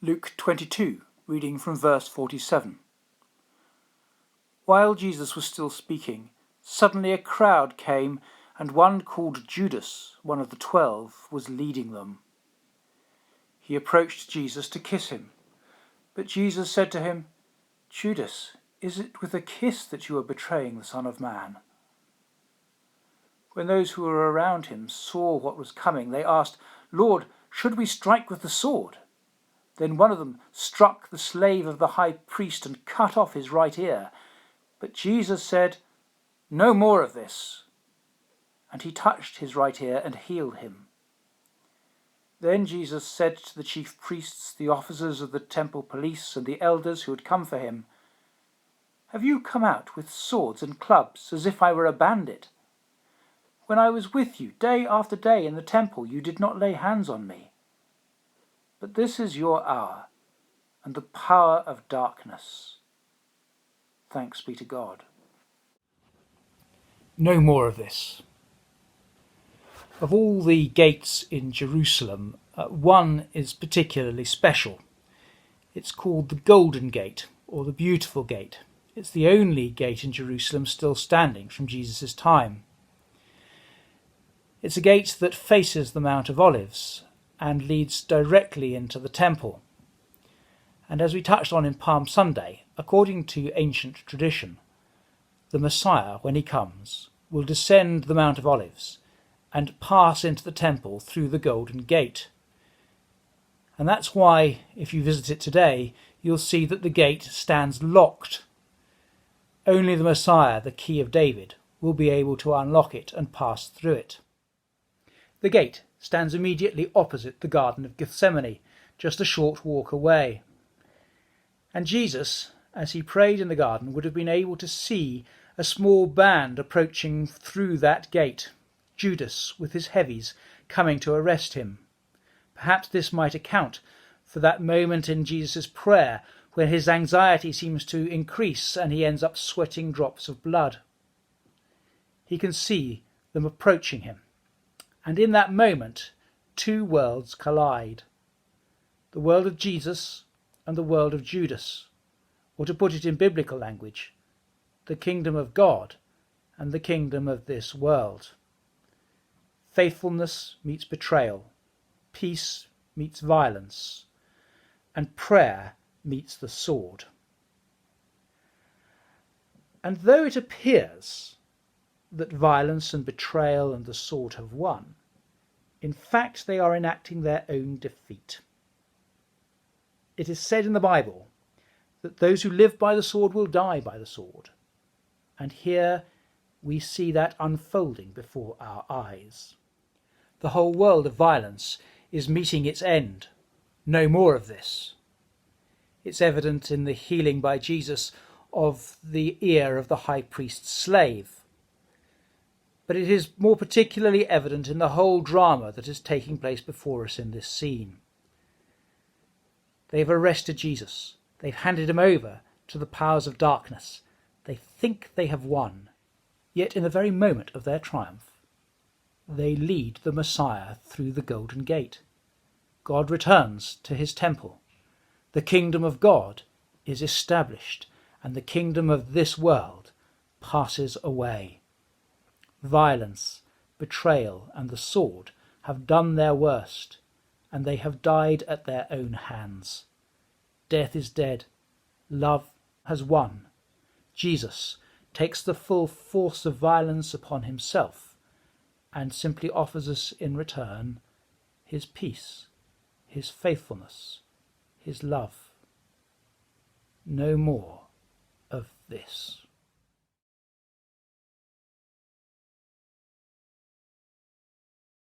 Luke 22, reading from verse 47. While Jesus was still speaking, suddenly a crowd came, and one called Judas, one of the 12, was leading them. He approached Jesus to kiss him, but Jesus said to him, "Judas, is it with a kiss that you are betraying the Son of Man?" When those who were around him saw what was coming, they asked, "Lord, should we strike with the sword?" Then one of them struck the slave of the high priest and cut off his right ear. But Jesus said, "No more of this." And he touched his right ear and healed him. Then Jesus said to the chief priests, the officers of the temple police, and the elders who had come for him, "Have you come out with swords and clubs as if I were a bandit? When I was with you day after day in the temple, you did not lay hands on me. But this is your hour, and the power of darkness. Thanks be to God." No more of this. Of all the gates in Jerusalem, one is particularly special. It's called the Golden Gate, or the Beautiful Gate. It's the only gate in Jerusalem still standing from Jesus' time. It's a gate that faces the Mount of Olives and leads directly into the temple. And as we touched on in Palm Sunday, according to ancient tradition, the Messiah, when he comes, will descend the Mount of Olives and pass into the temple through the Golden Gate. And that's why, if you visit it today, you'll see that the gate stands locked. Only the Messiah, the Key of David, will be able to unlock it and pass through it. The gate stands immediately opposite the Garden of Gethsemane, just a short walk away. And Jesus, as he prayed in the garden, would have been able to see a small band approaching through that gate, Judas with his heavies coming to arrest him. Perhaps this might account for that moment in Jesus' prayer when his anxiety seems to increase and he ends up sweating drops of blood. He can see them approaching him. And in that moment, two worlds collide. The world of Jesus and the world of Judas. Or to put it in biblical language, the kingdom of God and the kingdom of this world. Faithfulness meets betrayal. Peace meets violence. And prayer meets the sword. And though it appears that violence and betrayal and the sword have won, in fact they are enacting their own defeat. It is said in the Bible that those who live by the sword will die by the sword. And here we see that unfolding before our eyes. The whole world of violence is meeting its end. No more of this. It's evident in the healing by Jesus of the ear of the high priest's slave. But it is more particularly evident in the whole drama that is taking place before us in this scene. They've arrested Jesus. They've handed him over to the powers of darkness. They think they have won. Yet in the very moment of their triumph, they lead the Messiah through the Golden Gate. God returns to his temple. The kingdom of God is established, and the kingdom of this world passes away. Violence, betrayal, and the sword have done their worst, and they have died at their own hands. Death is dead. Love has won. Jesus takes the full force of violence upon himself and simply offers us in return his peace, his faithfulness, his love. No more of this.